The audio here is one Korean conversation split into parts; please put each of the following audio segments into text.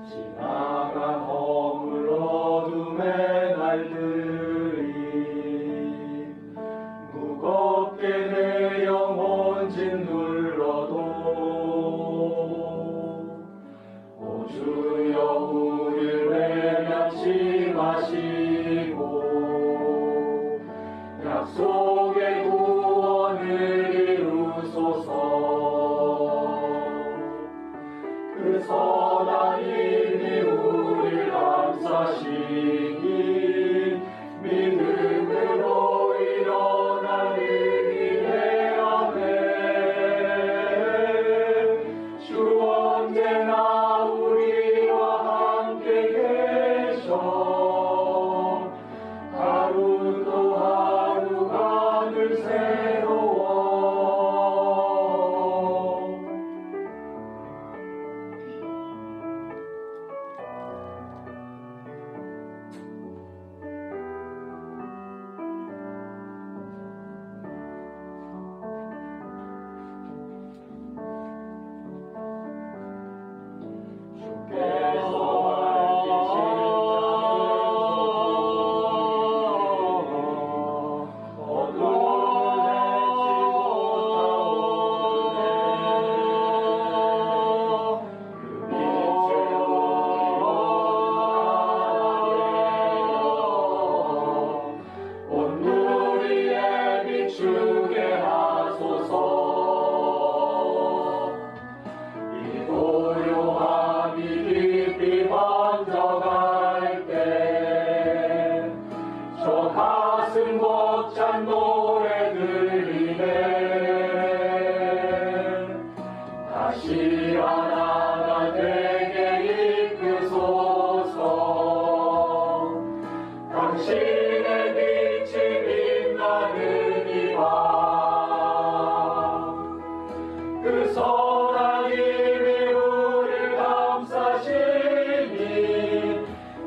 지나간 허물 어둠의 날들이 무겁게 내 영혼 짓눌러도 오 주여 우릴 외면치 마시고 약속의 구원을 이루소서. 그 선한 힘이 우릴 감싸시니 믿음으로 일어나는 기대하네. 주 언제나 우리와 함께 계셔. 하루 또 하루가 늘 새로워. 벅찬 노래 들리네. 다시 하나가 되게 이끄소서. 당신의 빛이 빛나는 이 밤, 그 선한 힘이 우릴 감싸시니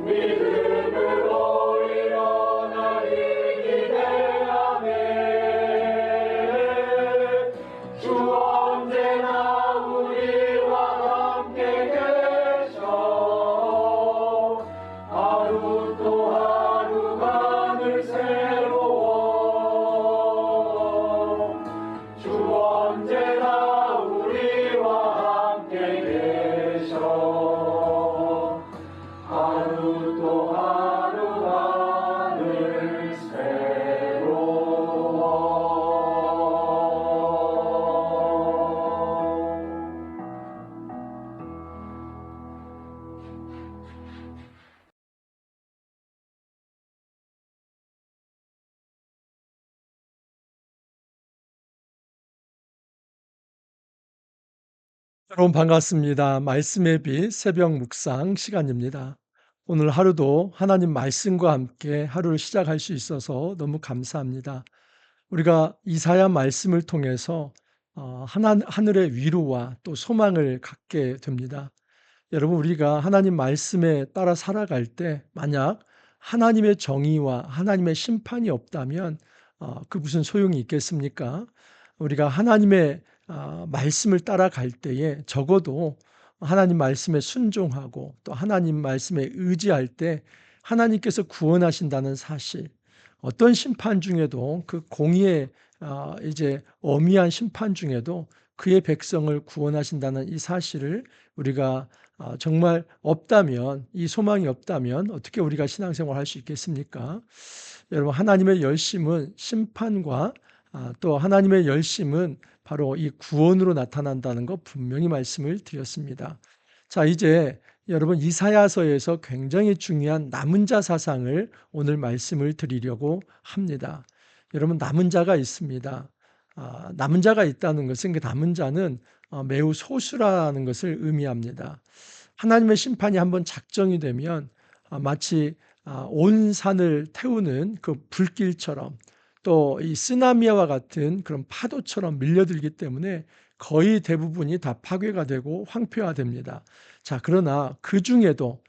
믿음으로 일어나리 기대하네. 주 언제나 우리와 함께 계셔. 하루 또 하루가 늘 새로워. 주 언제나 우리와 함께 계셔. 하루 또 하루가 늘 새로워. 여러분 반갑습니다. 말씀의 빛 새벽 묵상 시간입니다. 오늘 하루도 하나님 말씀과 함께 하루를 시작할 수 있어서 너무 감사합니다. 우리가 이사야 말씀을 통해서 하늘의 위로와 또 소망을 갖게 됩니다. 여러분, 우리가 하나님 말씀에 따라 살아갈 때 만약 하나님의 정의와 하나님의 심판이 없다면 그 무슨 소용이 있겠습니까? 우리가 하나님의 말씀을 따라갈 때에 적어도 하나님 말씀에 순종하고 또 하나님 말씀에 의지할 때 하나님께서 구원하신다는 사실, 어떤 심판 중에도 그 공의의 이제 엄미한 심판 중에도 그의 백성을 구원하신다는 이 사실을 우리가 정말 없다면, 이 소망이 없다면 어떻게 우리가 신앙생활을 할 수 있겠습니까? 여러분, 하나님의 열심은 심판과 또 하나님의 열심은 바로 이 구원으로 나타난다는 거 분명히 말씀을 드렸습니다. 자, 이제 여러분, 이사야서에서 굉장히 중요한 남은 자 사상을 오늘 말씀을 드리려고 합니다. 여러분, 남은 자가 있습니다. 남은 자가 있다는 것은, 그 남은 자는 매우 소수라는 것을 의미합니다. 하나님의 심판이 한번 작정이 되면 마치 온 산을 태우는 그 불길처럼, 또 이 쓰나미와 같은 그런 파도처럼 밀려들기 때문에 거의 대부분이 다 파괴가 되고 황폐화됩니다. 자, 그러나 그 중에도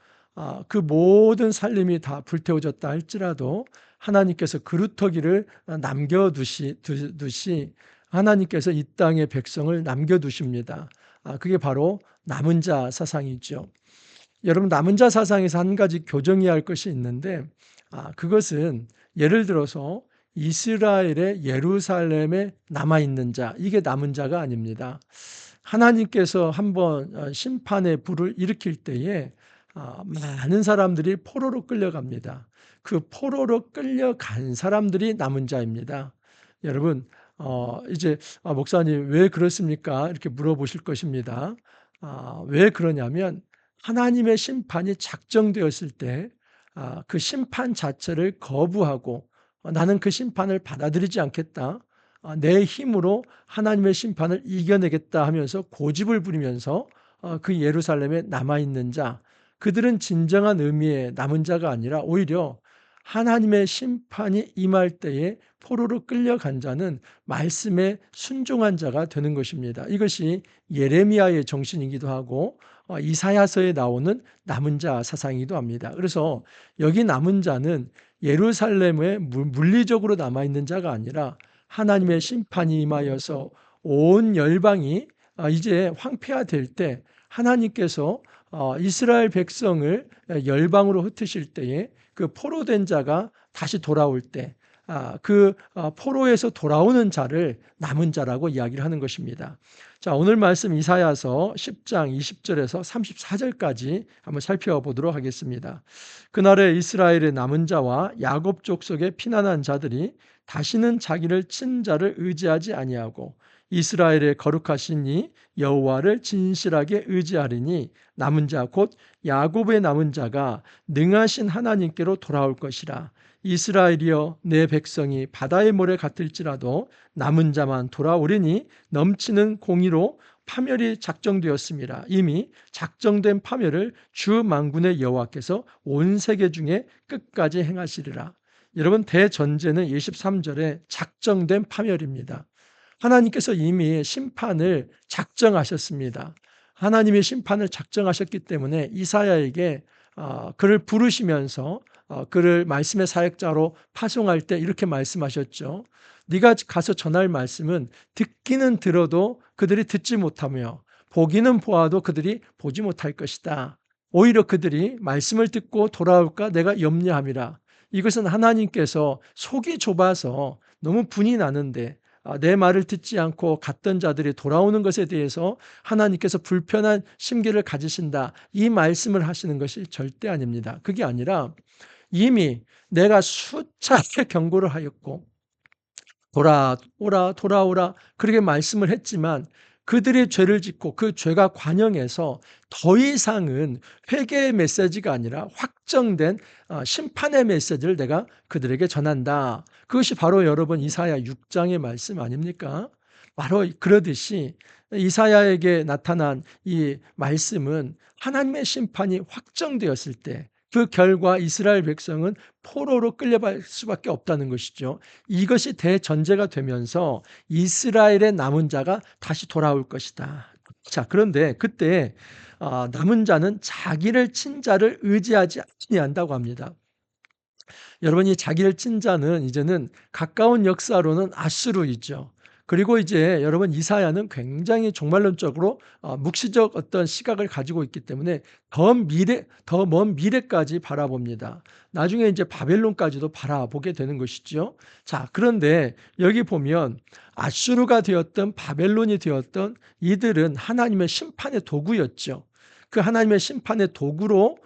그 모든 살림이 다 불태워졌다 할지라도 하나님께서 그루터기를 남겨두시 하나님께서 이 땅의 백성을 남겨두십니다. 그게 바로 남은 자 사상이죠. 여러분 남은 자 사상에서 한 가지 교정해야 할 것이 있는데 그것은 예를 들어서 이스라엘의 예루살렘에 남아 있는 자 이게 남은 자가 아닙니다. 하나님께서 한번 심판의 불을 일으킬 때에 많은 사람들이 포로로 끌려갑니다. 그 포로로 끌려간 사람들이 남은 자입니다. 여러분 이제 목사님 왜 그렇습니까? 이렇게 물어보실 것입니다. 왜 그러냐면 하나님의 심판이 작정되었을 때 그 심판 자체를 거부하고 '나는 그 심판을 받아들이지 않겠다. 내 힘으로 하나님의 심판을 이겨내겠다.' 하면서 고집을 부리면서 그 예루살렘에 남아 있는 자 그들은 진정한 의미의 남은 자가 아니라 오히려 하나님의 심판이 임할 때에 포로로 끌려간 자는 말씀에 순종한 자가 되는 것입니다. 이것이 예레미야의 정신이기도 하고 이사야서에 나오는 남은 자 사상이기도 합니다. 그래서 여기 남은 자는 예루살렘에 물리적으로 남아 있는 자가 아니라 하나님의 심판이 임하여서 온 열방이 이제 황폐화될 때 하나님께서 이스라엘 백성을 열방으로 흩으실 때에 그 포로된 자가 다시 돌아올 때 포로에서 돌아오는 자를 남은 자라고 이야기를 하는 것입니다. 자, 오늘 말씀 이사야서 10장 20절에서 34절까지 한번 살펴보도록 하겠습니다. 그날에 이스라엘의 남은 자와 야곱 족속의 피난한 자들이 다시는 자기를 친 자를 의지하지 아니하고 이스라엘의 거룩하신 이 여호와를 진실하게 의지하리니 남은 자 곧 야곱의 남은 자가 능하신 하나님께로 돌아올 것이라. 이스라엘이여 내 백성이 바다의 모래 같을지라도 남은 자만 돌아오리니 넘치는 공의로 파멸이 작정되었습니다. 이미 작정된 파멸을 주 만군의 여호와께서 온 세계 중에 끝까지 행하시리라. 여러분 대전제는 23절에 작정된 파멸입니다. 하나님께서 이미 심판을 작정하셨습니다. 하나님의 심판을 작정하셨기 때문에 이사야에게 그를 부르시면서 그를 말씀의 사역자로 파송할 때 이렇게 말씀하셨죠. 네가 가서 전할 말씀은 듣기는 들어도 그들이 듣지 못하며 보기는 보아도 그들이 보지 못할 것이다. 오히려 그들이 말씀을 듣고 돌아올까 내가 염려함이라. 이것은 하나님께서 속이 좁아서 너무 분이 나는데 내 말을 듣지 않고 갔던 자들이 돌아오는 것에 대해서 하나님께서 불편한 심기를 가지신다. 이 말씀을 하시는 것이 절대 아닙니다. 그게 아니라 이미 내가 수차례 경고를 하였고 돌아오라 돌아오라 그렇게 말씀을 했지만 그들이 죄를 짓고 그 죄가 관영해서 더 이상은 회개의 메시지가 아니라 확정된 심판의 메시지를 내가 그들에게 전한다. 그것이 바로 여러분 이사야 6장의 말씀 아닙니까? 바로 그러듯이 이사야에게 나타난 이 말씀은 하나님의 심판이 확정되었을 때 그 결과 이스라엘 백성은 포로로 끌려갈 수밖에 없다는 것이죠. 이것이 대전제가 되면서 이스라엘의 남은 자가 다시 돌아올 것이다. 자, 그런데 그때 남은 자는 자기를 친 자를 의지하지 아니한다고 합니다. 여러분 이 자기를 친 자는 이제는 가까운 역사로는 아수르이죠. 그리고 이제 여러분 이사야는 굉장히 종말론적으로 묵시적 어떤 시각을 가지고 있기 때문에 더 먼 미래까지 바라봅니다. 나중에 이제 바벨론까지도 바라보게 되는 것이죠. 자, 그런데 여기 보면 아수르가 되었던 바벨론이 되었던 이들은 하나님의 심판의 도구였죠. 그 하나님의 심판의 도구로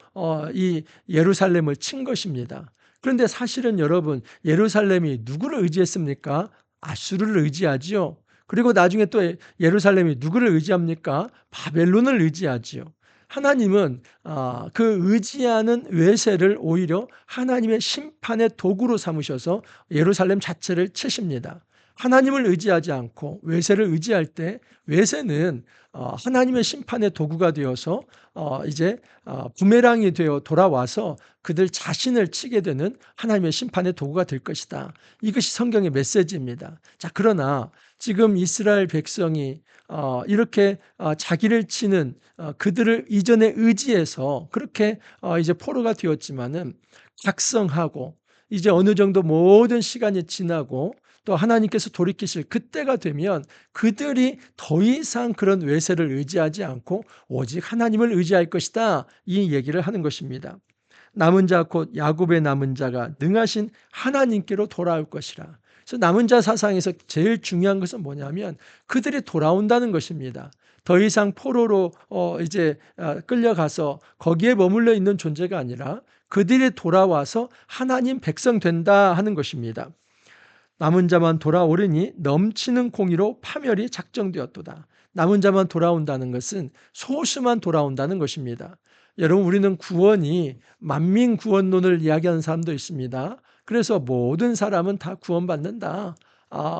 이 예루살렘을 친 것입니다. 그런데 사실은 여러분 예루살렘이 누구를 의지했습니까? 아수르를 의지하지요. 그리고 나중에 또 예루살렘이 누구를 의지합니까? 바벨론을 의지하지요. 하나님은 그 의지하는 외세를 오히려 하나님의 심판의 도구로 삼으셔서 예루살렘 자체를 치십니다. 하나님을 의지하지 않고 외세를 의지할 때 외세는 하나님의 심판의 도구가 되어서 이제 부메랑이 되어 돌아와서 그들 자신을 치게 되는 하나님의 심판의 도구가 될 것이다. 이것이 성경의 메시지입니다. 자, 그러나 지금 이스라엘 백성이 이렇게 자기를 치는 그들을 이전에 의지해서 그렇게 이제 포로가 되었지만은 각성하고 이제 어느 정도 모든 시간이 지나고 또 하나님께서 돌이키실 그때가 되면 그들이 더 이상 그런 외세를 의지하지 않고 오직 하나님을 의지할 것이다. 이 얘기를 하는 것입니다. 남은 자 곧 야곱의 남은 자가 능하신 하나님께로 돌아올 것이라. 그래서 남은 자 사상에서 제일 중요한 것은 뭐냐면 그들이 돌아온다는 것입니다. 더 이상 포로로 이제 끌려가서 거기에 머물러 있는 존재가 아니라 그들이 돌아와서 하나님 백성 된다 하는 것입니다. 남은 자만 돌아오르니 넘치는 공의로 파멸이 작정되었도다. 남은 자만 돌아온다는 것은 소수만 돌아온다는 것입니다. 여러분, 우리는 구원이 만민 구원론을 이야기하는 사람도 있습니다. 그래서 모든 사람은 다 구원받는다.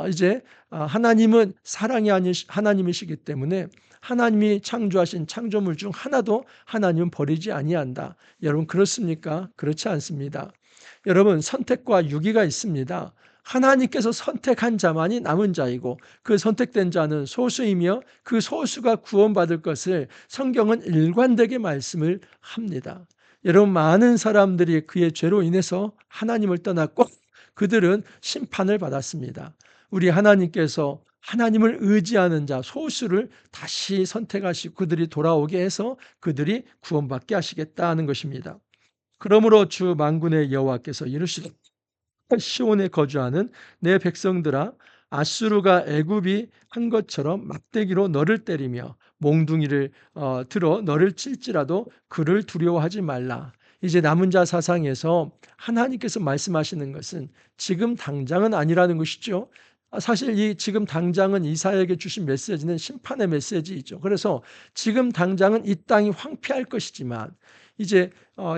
이제 하나님은 사랑이 아닌 하나님이시기 때문에 하나님이 창조하신 창조물 중 하나도 하나님은 버리지 아니한다. 여러분, 그렇습니까? 그렇지 않습니다. 여러분, 선택과 유기가 있습니다. 하나님께서 선택한 자만이 남은 자이고 그 선택된 자는 소수이며 그 소수가 구원받을 것을 성경은 일관되게 말씀을 합니다. 여러분, 많은 사람들이 그의 죄로 인해서 하나님을 떠났고 그들은 심판을 받았습니다. 우리 하나님께서 하나님을 의지하는 자 소수를 다시 선택하시고 그들이 돌아오게 해서 그들이 구원받게 하시겠다는 것입니다. 그러므로 주 만군의 여호와께서 이르시되 시온에 거주하는 내 백성들아, 아수르가 애굽이 한 것처럼 막대기로 너를 때리며 몽둥이를 들어 너를 칠지라도 그를 두려워하지 말라. 이제 남은 자 사상에서 하나님께서 말씀하시는 것은 지금 당장은 아니라는 것이죠. 사실 이 지금 당장은 이사야에게 주신 메시지는 심판의 메시지이죠. 그래서 지금 당장은 이 땅이 황폐할 것이지만 이제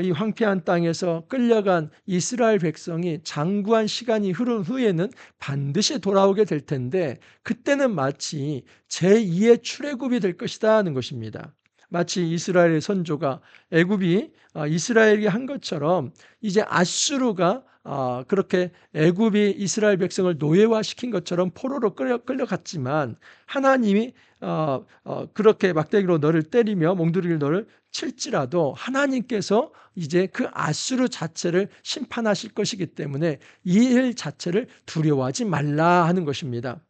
이 황폐한 땅에서 끌려간 이스라엘 백성이 장구한 시간이 흐른 후에는 반드시 돌아오게 될 텐데 그때는 마치 제2의 출애굽이 될 것이다 하는 것입니다. 마치 이스라엘의 선조가 애굽이 이스라엘에게 한 것처럼 이제 아수르가 그렇게 애굽이 이스라엘 백성을 노예화시킨 것처럼 포로로 끌려갔지만 하나님이 그렇게 막대기로 너를 때리며 몽둥이를 너를 칠지라도 하나님께서 이제 그 아수르 자체를 심판하실 것이기 때문에 이 일 자체를 두려워하지 말라 하는 것입니다.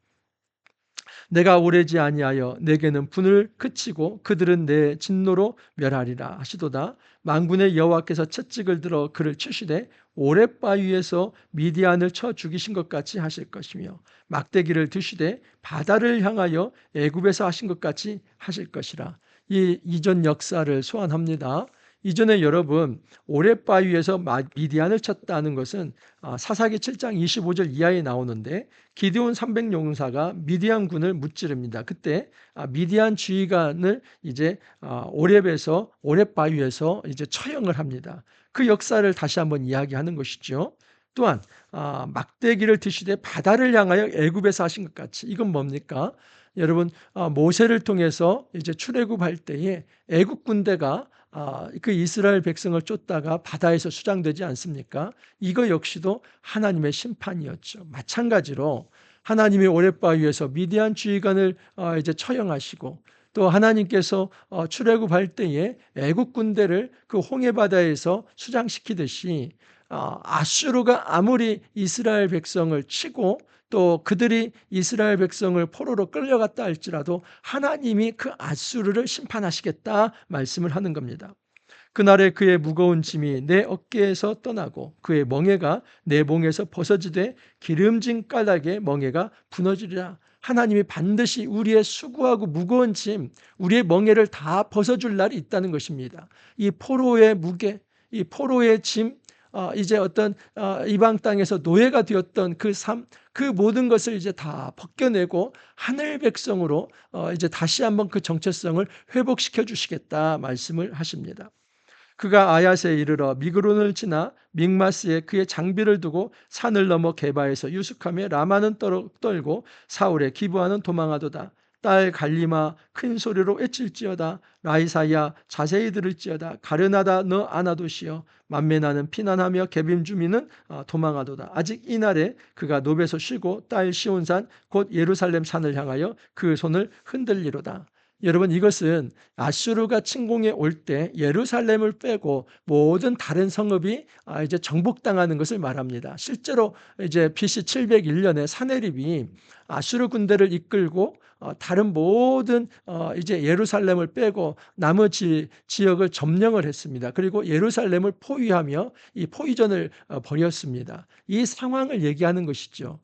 내가 오래지 아니하여 내게는 분을 그치고 그들은 내 진노로 멸하리라 하시도다. 만군의 여호와께서 채찍을 들어 그를 치시되 오랫바위에서 미디안을 쳐 죽이신 것 같이 하실 것이며 막대기를 드시되 바다를 향하여 애굽에서 하신 것 같이 하실 것이라. 이 이전 역사를 소환합니다. 이전에 여러분 오랫바위에서 미디안을 쳤다는 것은 사사기 7장 25절 이하에 나오는데 기드온 300용사가 미디안군을 무찌릅니다. 그때 미디안 지휘관을 이제 오랫바위에서 이제 처형을 합니다. 그 역사를 다시 한번 이야기하는 것이죠. 또한 막대기를 드시되 바다를 향하여 애굽에서 하신 것 같이. 이건 뭡니까? 여러분, 모세를 통해서 이제 출애굽할 때에 애굽 군대가 그 이스라엘 백성을 쫓다가 바다에서 수장되지 않습니까? 이거 역시도 하나님의 심판이었죠. 마찬가지로 하나님의 오랫바위에서 미디안 지휘관을 이제 처형하시고 또 하나님께서 출애굽할 때에 애굽 군대를 그 홍해 바다에서 수장시키듯이 아수르가 아무리 이스라엘 백성을 치고 또 그들이 이스라엘 백성을 포로로 끌려갔다 할지라도 하나님이 그 아수르를 심판하시겠다 말씀을 하는 겁니다. 그날에 그의 무거운 짐이 내 어깨에서 떠나고 그의 멍에가 내 몸에서 벗어지되 기름진 까닭에 멍에가 무너지리라. 하나님이 반드시 우리의 수고하고 무거운 짐, 우리의 멍에를 다 벗어줄 날이 있다는 것입니다. 이 포로의 무게, 이 포로의 짐, 이제 어떤 이방 땅에서 노예가 되었던 그 삶, 그 모든 것을 이제 다 벗겨내고 하늘 백성으로 이제 다시 한번 그 정체성을 회복시켜 주시겠다 말씀을 하십니다. 그가 아얏에 이르러 미그론을 지나 믹마스에 그의 장비를 두고 산을 넘어 게바에서 유숙하며 라마는 떨고 사울의 기브아는 도망하도다. 딸 갈리마 큰 소리로 외칠지어다. 라이사야 자세히 들을지어다. 가르나다 너 아나도시여. 만메나는 피난하며 게빔 주민은 도망하도다. 아직 이날에 그가 노베에서 쉬고 딸 시온산 곧 예루살렘 산을 향하여 그 손을 흔들리로다. 여러분, 이것은 아수르가 침공해 올 때 예루살렘을 빼고 모든 다른 성읍이 이제 정복당하는 것을 말합니다. 실제로 이제 BC 701년에 사네립이 아수르 군대를 이끌고 다른 모든 이제 예루살렘을 빼고 나머지 지역을 점령을 했습니다. 그리고 예루살렘을 포위하며 이 포위전을 벌였습니다. 이 상황을 얘기하는 것이죠.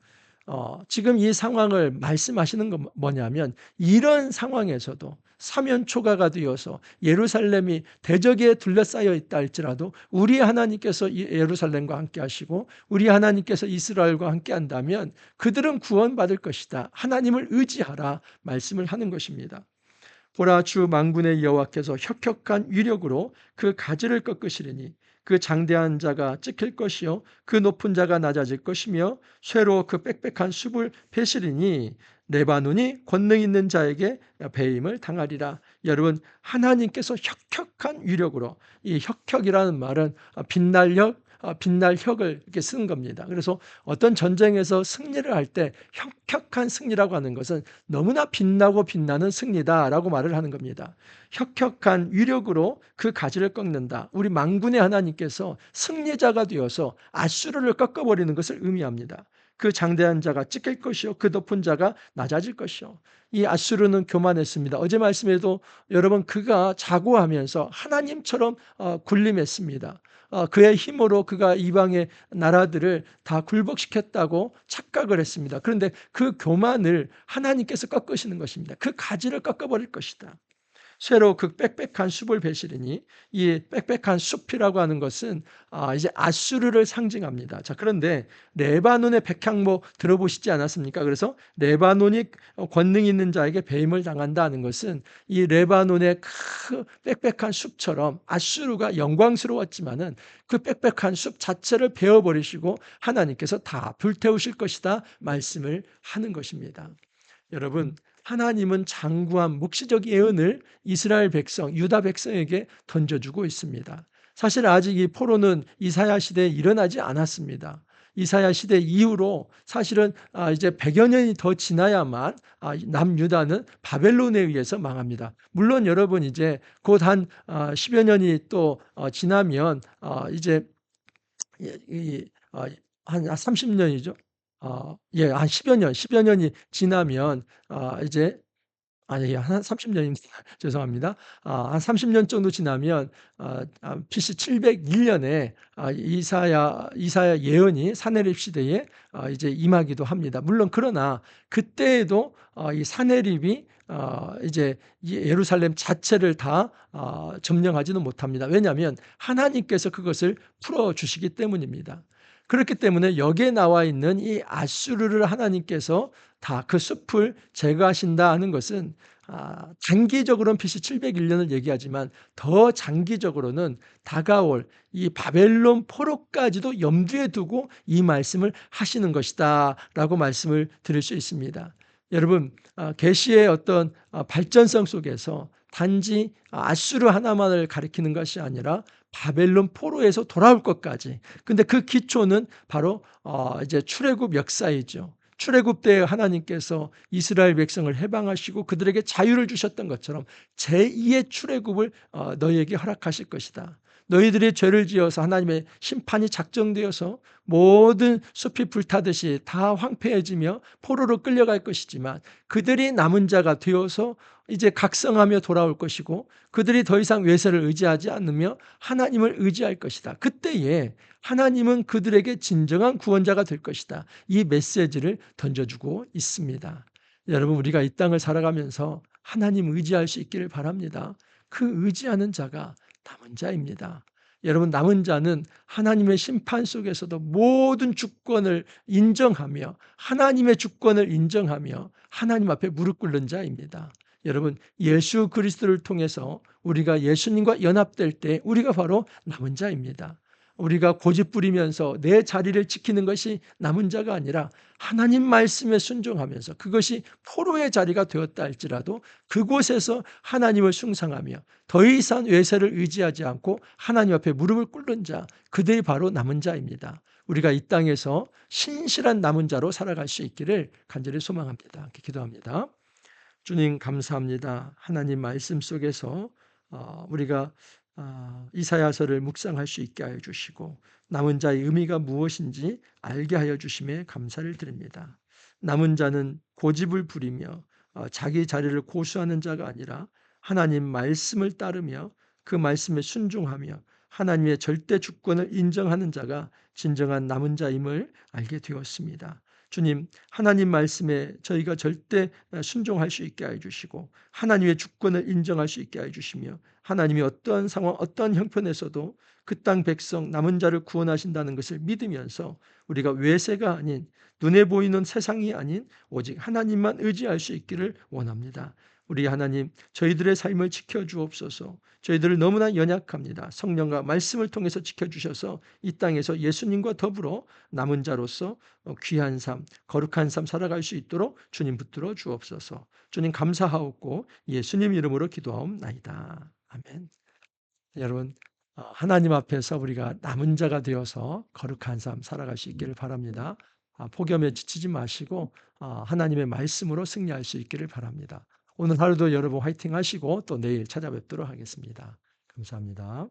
지금 이 상황을 말씀하시는 건 뭐냐면, 이런 상황에서도 사면 초가가 되어서 예루살렘이 대적에 둘러싸여 있다 할지라도 우리 하나님께서 예루살렘과 함께 하시고 우리 하나님께서 이스라엘과 함께 한다면 그들은 구원받을 것이다. 하나님을 의지하라 말씀을 하는 것입니다. 보라, 주 만군의 여호와께서 혁혁한 위력으로 그 가지를 꺾으시리니 그 장대한 자가 찍힐 것이요 그 높은 자가 낮아질 것이며 쇠로 그 빽빽한 숲을 베시리니 레바논이 권능 있는 자에게 배임을 당하리라. 여러분, 하나님께서 혁혁한 위력으로, 이 혁혁이라는 말은 빛날 혁을 이렇게 쓰는 겁니다. 그래서 어떤 전쟁에서 승리를 할 때 혁혁한 승리라고 하는 것은 너무나 빛나고 빛나는 승리다라고 말을 하는 겁니다. 혁혁한 위력으로 그 가지를 꺾는다. 우리 만군의 하나님께서 승리자가 되어서 아수르를 꺾어버리는 것을 의미합니다. 그 장대한 자가 찢길 것이요 그 높은 자가 낮아질 것이요. 이 아수르는 교만했습니다. 어제 말씀에도 여러분, 그가 자고하면서 하나님처럼 군림했습니다. 그의 힘으로 그가 이방의 나라들을 다 굴복시켰다고 착각을 했습니다. 그런데 그 교만을 하나님께서 꺾으시는 것입니다. 그 가지를 꺾어버릴 것이다. 쇠로 그 빽빽한 숲을 베시리니, 이 빽빽한 숲이라고 하는 것은 이제 아수르를 상징합니다. 자, 그런데 레바논의 백향목 들어보시지 않았습니까? 그래서 레바논이 권능 있는 자에게 배임을 당한다는 것은 이 레바논의 그 빽빽한 숲처럼 아수르가 영광스러웠지만은 그 빽빽한 숲 자체를 베어버리시고 하나님께서 다 불태우실 것이다 말씀을 하는 것입니다. 여러분, 하나님은 장구한 묵시적 예언을 이스라엘 백성, 유다 백성에게 던져주고 있습니다. 사실 아직 이 포로는 이사야 시대에 일어나지 않았습니다. 이사야 시대 이후로 사실은 이제 100여 년이 더 지나야만 남유다는 바벨론에 의해서 망합니다. 물론 여러분, 이제 곧 한 10여 년이 또 지나면 이제 한 30년이죠. 예, 한 10여 년이 지나면 이제 한 30년입니다. 죄송합니다. 한 30년 정도 지나면 BC 701년에 이사야 예언이 사내립 시대에 이제 임하기도 합니다. 물론 그러나 그때에도 이 사내립이 이제 예루살렘 자체를 다 점령하지는 못합니다. 왜냐하면 하나님께서 그것을 풀어 주시기 때문입니다. 그렇기 때문에 여기에 나와 있는 이 아수르를 하나님께서 다 그 숲을 제거하신다 하는 것은 단기적으로는 BC 701년을 얘기하지만 더 장기적으로는 다가올 이 바벨론 포로까지도 염두에 두고 이 말씀을 하시는 것이다 라고 말씀을 드릴 수 있습니다. 여러분, 계시의 어떤 발전성 속에서 단지 아수르 하나만을 가리키는 것이 아니라 바벨론 포로에서 돌아올 것까지. 근데 그 기초는 바로 이제 출애굽 역사이죠. 출애굽 때 하나님께서 이스라엘 백성을 해방하시고 그들에게 자유를 주셨던 것처럼 제2의 출애굽을 너희에게 허락하실 것이다. 너희들이 죄를 지어서 하나님의 심판이 작정되어서 모든 숲이 불타듯이 다 황폐해지며 포로로 끌려갈 것이지만 그들이 남은 자가 되어서 이제 각성하며 돌아올 것이고 그들이 더 이상 외세를 의지하지 않으며 하나님을 의지할 것이다. 그때에 하나님은 그들에게 진정한 구원자가 될 것이다. 이 메시지를 던져주고 있습니다. 여러분, 우리가 이 땅을 살아가면서 하나님 의지할 수 있기를 바랍니다. 그 의지하는 자가 남은 자입니다. 여러분, 남은 자는 하나님의 심판 속에서도 모든 주권을 인정하며 하나님의 주권을 인정하며 하나님 앞에 무릎 꿇는 자입니다. 여러분, 예수 그리스도를 통해서 우리가 예수님과 연합될 때 우리가 바로 남은 자입니다. 우리가 고집 부리면서 내 자리를 지키는 것이 남은 자가 아니라 하나님 말씀에 순종하면서 그것이 포로의 자리가 되었다 할지라도 그곳에서 하나님을 숭상하며 더 이상 외세를 의지하지 않고 하나님 앞에 무릎을 꿇는 자, 그들이 바로 남은 자입니다. 우리가 이 땅에서 신실한 남은 자로 살아갈 수 있기를 간절히 소망합니다. 기도합니다. 주님 감사합니다. 하나님 말씀 속에서 우리가 이사야서를 묵상할 수 있게 하여 주시고 남은 자의 의미가 무엇인지 알게 하여 주심에 감사를 드립니다. 남은 자는 고집을 부리며 자기 자리를 고수하는 자가 아니라 하나님 말씀을 따르며 그 말씀에 순종하며 하나님의 절대 주권을 인정하는 자가 진정한 남은 자임을 알게 되었습니다. 주님, 하나님 말씀에 저희가 절대 순종할 수 있게 해 주시고 하나님의 주권을 인정할 수 있게 해 주시며 하나님이 어떠한 상황, 어떠한 형편에서도 그 땅 백성 남은 자를 구원하신다는 것을 믿으면서 우리가 외세가 아닌 눈에 보이는 세상이 아닌 오직 하나님만 의지할 수 있기를 원합니다. 우리 하나님, 저희들의 삶을 지켜주옵소서. 저희들을 너무나 연약합니다. 성령과 말씀을 통해서 지켜주셔서 이 땅에서 예수님과 더불어 남은 자로서 귀한 삶, 거룩한 삶 살아갈 수 있도록 주님 붙들어 주옵소서. 주님 감사하옵고 예수님 이름으로 기도하옵나이다. 아멘. 여러분, 하나님 앞에서 우리가 남은 자가 되어서 거룩한 삶 살아갈 수 있기를 바랍니다. 폭염에 지치지 마시고 하나님의 말씀으로 승리할 수 있기를 바랍니다. 오늘 하루도 여러분 화이팅 하시고 또 내일 찾아뵙도록 하겠습니다. 감사합니다.